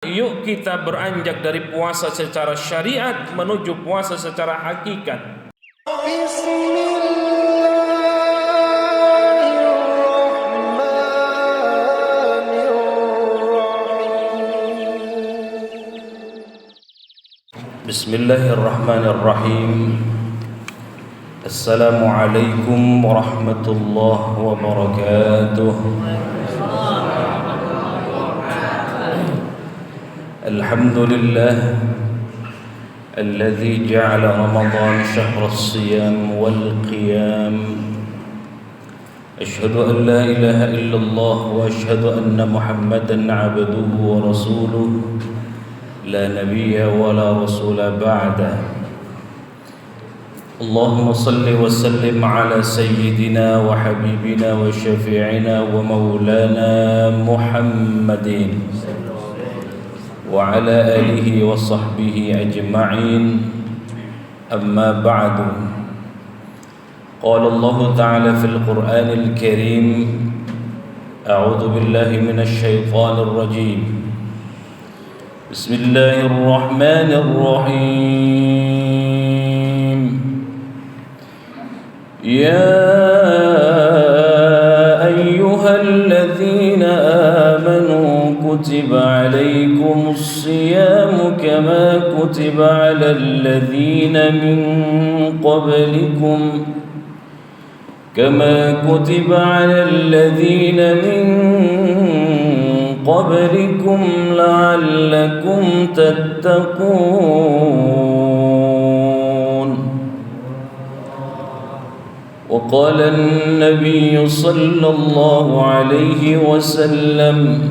Yuk kita beranjak dari puasa secara syariat menuju puasa secara hakikat. Bismillahirrahmanirrahim. Assalamualaikum warahmatullahi wabarakatuh. الحمد لله الذي جعل رمضان شهر الصيام والقيام أشهد أن لا إله إلا الله وأشهد أن محمدا عبده ورسوله لا نبي ولا رسول بعده اللهم صل وسلم على سيدنا وحبيبنا وشفيعنا ومولانا محمد وعلى آله وصحبه أجمعين أما بعد قال الله تعالى في القرآن الكريم أعوذ بالله من الشيطان الرجيم بسم الله الرحمن الرحيم يا أيها الذين آمنوا كتب عليكم الصيام كما كتب على الذين من قبلكم لعلكم تتقون وقال النبي صلى الله عليه وسلم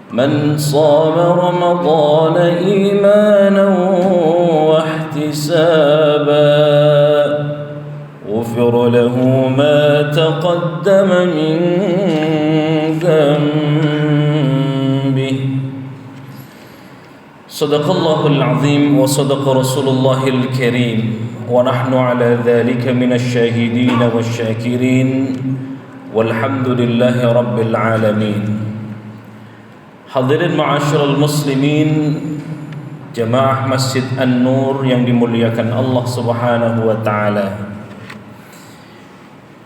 من صام رمضان إيمانا واحتسابا غفر له ما تقدم من ذنبه صدق الله العظيم وصدق رسول الله الكريم ونحن على ذلك من الشاهدين والشاكرين والحمد لله رب العالمين. Hadirin ma'asyiral muslimin, jemaah Masjid An-Nur yang dimuliakan Allah Subhanahu wa taala.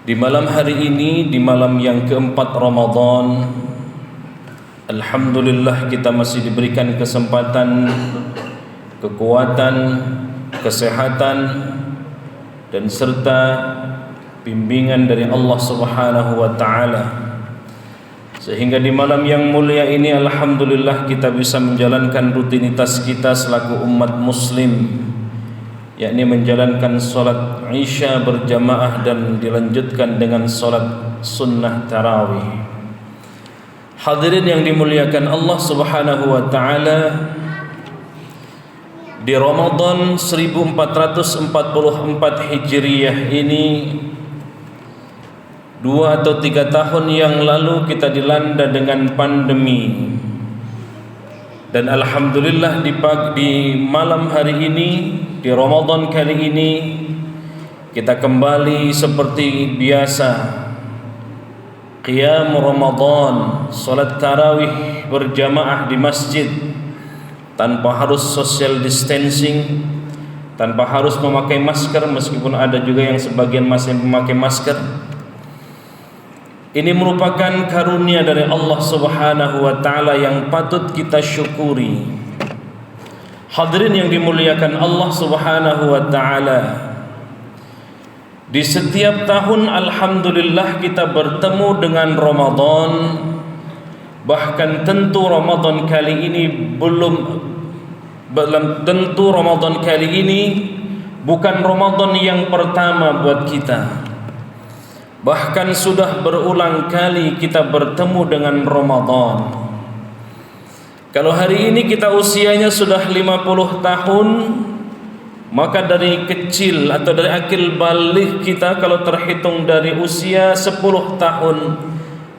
Di malam hari ini, di malam yang keempat Ramadan, alhamdulillah kita masih diberikan kesempatan, kekuatan, kesehatan dan serta bimbingan dari Allah Subhanahu wa taala, sehingga di malam yang mulia ini alhamdulillah kita bisa menjalankan rutinitas kita selaku umat muslim, yakni menjalankan salat Isya berjamaah dan dilanjutkan dengan salat sunnah tarawih. Hadirin yang dimuliakan Allah Subhanahu wa taala, di Ramadan 1444 Hijriyah ini 2 atau 3 tahun yang lalu kita dilanda dengan pandemi. Dan alhamdulillah di malam hari ini, di Ramadan kali ini, kita kembali seperti biasa qiyam Ramadan, salat tarawih berjamaah di masjid tanpa harus social distancing, tanpa harus memakai masker, meskipun ada juga yang sebagian masih memakai masker. Ini merupakan karunia dari Allah Subhanahu wa taala yang patut kita syukuri. Hadirin yang dimuliakan Allah Subhanahu wa taala, di setiap tahun alhamdulillah kita bertemu dengan Ramadan. Bahkan tentu Ramadan kali ini bukan Ramadan yang pertama buat kita. Bahkan sudah berulang kali kita bertemu dengan Ramadan. Kalau hari ini kita usianya sudah 50 tahun, maka dari kecil atau dari akil baligh kita, kalau terhitung dari usia 10 tahun,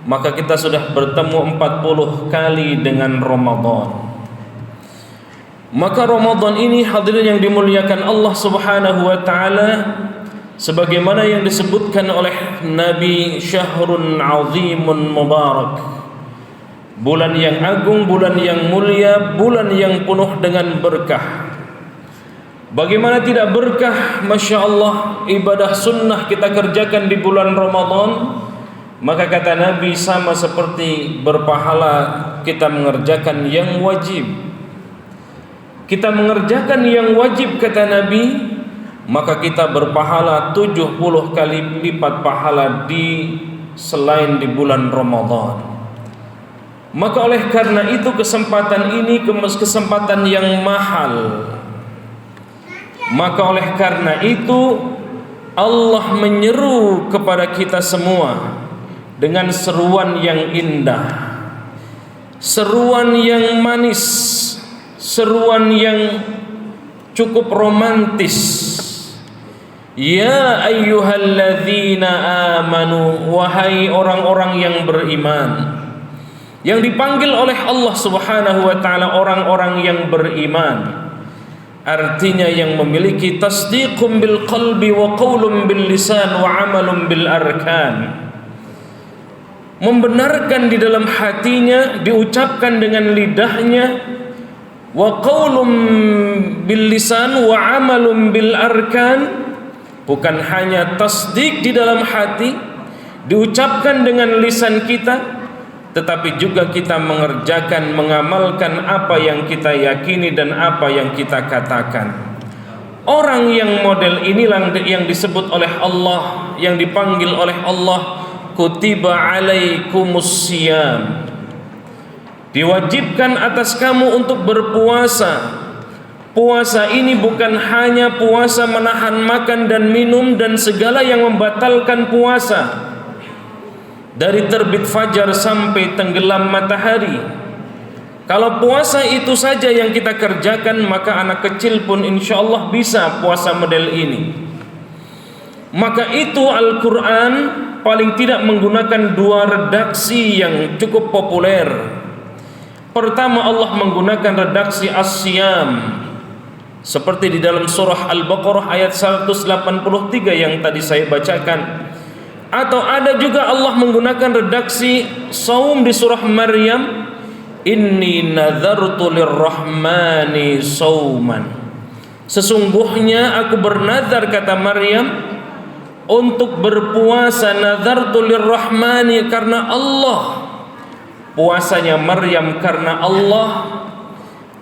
maka kita sudah bertemu 40 kali dengan Ramadan. Maka Ramadan ini hadirin yang dimuliakan Allah Subhanahu wa taala, sebagaimana yang disebutkan oleh Nabi, syahrun azimun mubarak, bulan yang agung, bulan yang mulia, bulan yang penuh dengan berkah. Bagaimana tidak berkah? Masya Allah, ibadah sunnah kita kerjakan di bulan Ramadan, maka kata Nabi sama seperti berpahala kita mengerjakan yang wajib. Kita mengerjakan yang wajib kata Nabi, maka kita berpahala 70 kali lipat pahala selain di bulan Ramadan. Maka oleh karena itu kesempatan ini kesempatan yang mahal. Maka oleh karena itu Allah menyeru kepada kita semua dengan seruan yang indah, seruan yang manis, seruan yang cukup romantis. Ya ayyuhalladzina amanu, wahai orang-orang yang beriman. Yang dipanggil oleh Allah Subhanahu wa taala orang-orang yang beriman, artinya yang memiliki tasdiqum bil qalbi wa qaulun bil lisan wa amalun bil arkan. Membenarkan di dalam hatinya, diucapkan dengan lidahnya, wa qaulun bil lisan wa amalun bil arkan. Bukan hanya tasdik di dalam hati, diucapkan dengan lisan kita, tetapi juga kita mengerjakan, mengamalkan apa yang kita yakini dan apa yang kita katakan. Orang yang model inilah yang disebut oleh Allah, yang dipanggil oleh Allah, kutiba alaikumus siyam, diwajibkan atas kamu untuk berpuasa. Puasa ini bukan hanya puasa menahan makan dan minum dan segala yang membatalkan puasa, dari terbit fajar sampai tenggelam matahari. Kalau puasa itu saja yang kita kerjakan, maka anak kecil pun insya Allah bisa puasa model ini. Maka itu Al-Quran paling tidak menggunakan dua redaksi yang cukup populer. Pertama, Allah menggunakan redaksi as-siyam, seperti di dalam surah Al-Baqarah ayat 183 yang tadi saya bacakan. Atau ada juga Allah menggunakan redaksi saum di surah Maryam, inni nadhartu lirrahmani sauman, sesungguhnya aku bernazar kata Maryam untuk berpuasa. Nadhartu lirrahmani karena Allah, puasanya Maryam karena Allah.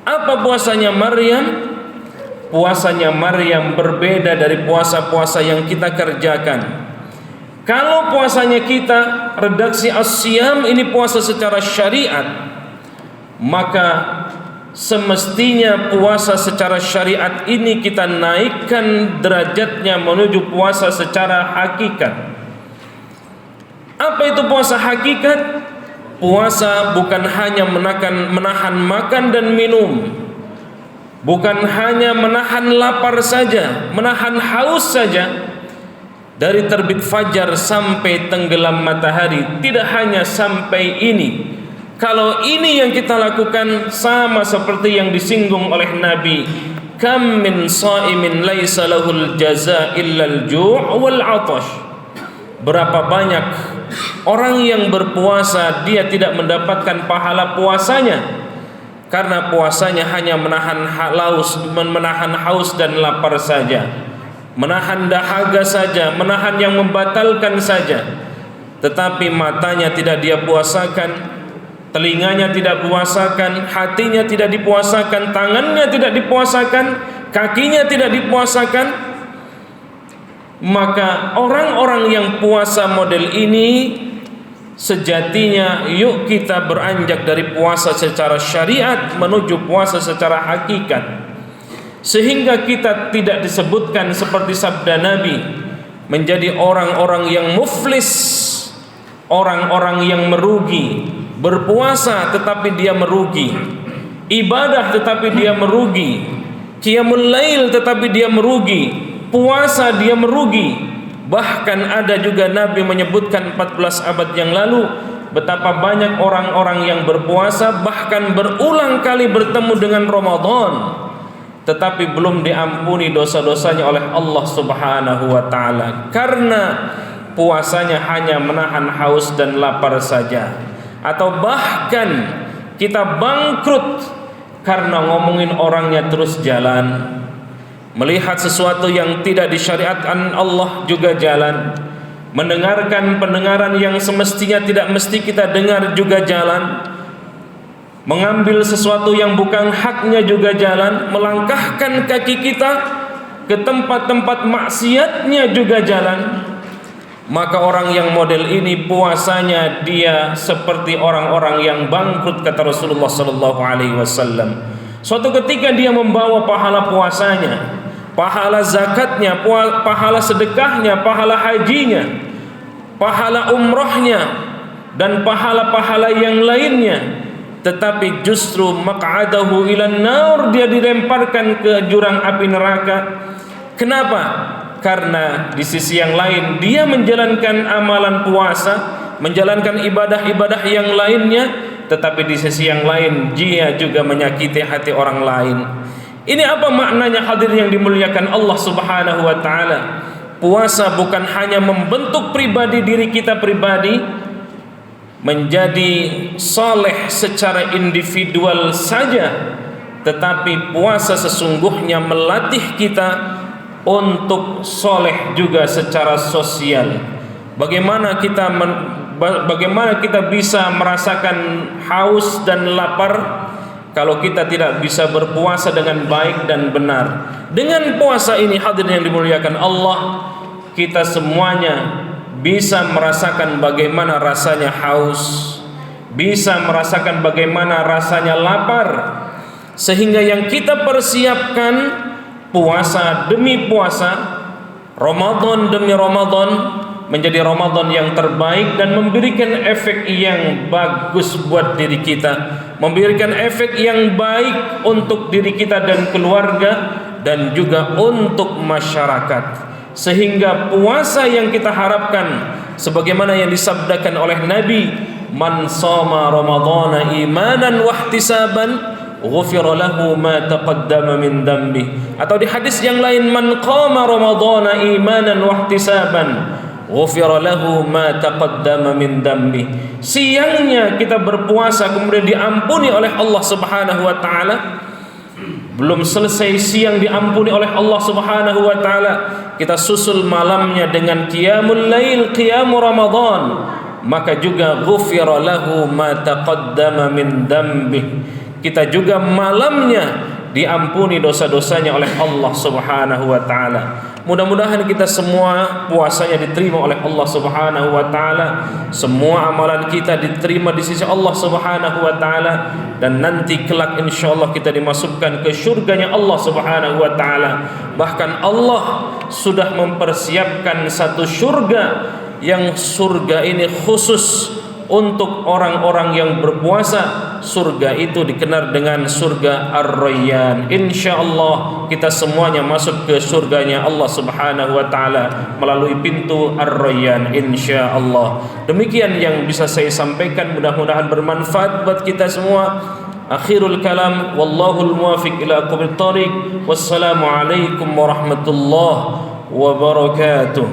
Apa puasanya Maryam? Puasanya Maryam berbeda dari puasa-puasa yang kita kerjakan. Kalau puasanya kita, redaksi as-siyam ini puasa secara syariat, maka semestinya puasa secara syariat ini kita naikkan derajatnya menuju puasa secara hakikat. Apa itu puasa hakikat? Puasa bukan hanya menahan makan dan minum, bukan hanya menahan lapar saja, menahan haus saja, dari terbit fajar sampai tenggelam matahari. Tidak hanya sampai ini. Kalau ini yang kita lakukan, sama seperti yang disinggung oleh Nabi, kam min shaimin laisa lahul jaza illal ju' wal 'atash. Berapa banyak orang yang berpuasa, dia tidak mendapatkan pahala puasanya karena puasanya hanya menahan haus dan lapar saja, menahan dahaga saja, menahan yang membatalkan saja. Tetapi matanya tidak dia puasakan, telinganya tidak puasakan, hatinya tidak dipuasakan, tangannya tidak dipuasakan, kakinya tidak dipuasakan. Maka orang-orang yang puasa model ini, sejatinya yuk kita beranjak dari puasa secara syariat menuju puasa secara hakikat, sehingga kita tidak disebutkan seperti sabda Nabi menjadi orang-orang yang muflis, orang-orang yang merugi. Berpuasa tetapi dia merugi, ibadah tetapi dia merugi, qiyamul lail tetapi dia merugi, puasa dia merugi. Bahkan ada juga Nabi menyebutkan 14 abad yang lalu betapa banyak orang-orang yang berpuasa, bahkan berulang kali bertemu dengan Ramadan, tetapi belum diampuni dosa-dosanya oleh Allah Subhanahu wa taala karena puasanya hanya menahan haus dan lapar saja, atau bahkan kita bangkrut karena ngomongin orangnya terus jalan, melihat sesuatu yang tidak disyariatkan Allah juga jalan, mendengarkan pendengaran yang semestinya tidak mesti kita dengar juga jalan, mengambil sesuatu yang bukan haknya juga jalan, melangkahkan kaki kita ke tempat-tempat maksiatnya juga jalan. Maka orang yang model ini puasanya dia seperti orang-orang yang bangkrut, kata Rasulullah sallallahu alaihi wasallam. Suatu ketika dia membawa pahala puasanya, pahala zakatnya, pahala sedekahnya, pahala hajinya, pahala umrohnya, dan pahala-pahala yang lainnya, tetapi justru maq'adahu ilan nar, dia dilemparkan ke jurang api neraka. Kenapa? Karena di sisi yang lain dia menjalankan amalan puasa, menjalankan ibadah-ibadah yang lainnya, tetapi di sisi yang lain dia juga menyakiti hati orang lain. Ini apa maknanya hadirin yang dimuliakan Allah Subhanahu wa taala? Puasa bukan hanya membentuk pribadi diri kita pribadi menjadi saleh secara individual saja, tetapi puasa sesungguhnya melatih kita untuk soleh juga secara sosial. Bagaimana kita bisa merasakan haus dan lapar kalau kita tidak bisa berpuasa dengan baik dan benar? Dengan puasa ini hadirin yang dimuliakan Allah, kita semuanya bisa merasakan bagaimana rasanya haus, bisa merasakan bagaimana rasanya lapar, sehingga yang kita persiapkan puasa demi puasa, Ramadan demi Ramadan, menjadi Ramadan yang terbaik dan memberikan efek yang bagus buat diri kita, memberikan efek yang baik untuk diri kita dan keluarga, dan juga untuk masyarakat. Sehingga puasa yang kita harapkan sebagaimana yang disabdakan oleh Nabi, man shoma ramadhana imanan wahtisaban ghufira lahu ma taqaddama min dhanbi. Atau di hadis yang lain, man qama ramadhana imanan wahtisaban ghufira lahu ma taqaddama min dhanbi. Siangnya kita berpuasa kemudian diampuni oleh Allah Subhanahu wa taala. Belum selesai siang diampuni oleh Allah Subhanahu wa taala, kita susul malamnya dengan qiyamul lail, qiyamul ramadan, maka juga ghufira lahu ma taqaddama min dhanbi. Kita juga malamnya diampuni dosa-dosanya oleh Allah Subhanahu wa taala. Mudah-mudahan kita semua puasanya diterima oleh Allah Subhanahu wa taala. Semua amalan kita diterima di sisi Allah Subhanahu wa taala, dan nanti kelak insyaallah kita dimasukkan ke surganya Allah Subhanahu wa taala. Bahkan Allah sudah mempersiapkan satu surga, yang surga ini khusus untuk orang-orang yang berpuasa. Surga itu dikenal dengan surga Ar-Rayyan. Insyaallah kita semuanya masuk ke surganya Allah Subhanahu wa taala melalui pintu Ar-Rayyan insyaallah. Demikian yang bisa saya sampaikan, mudah-mudahan bermanfaat buat kita semua. Akhirul kalam, wallahul muwaffiq ila aqwamit thoriq. Wassalamu alaikum warahmatullahi wabarakatuh.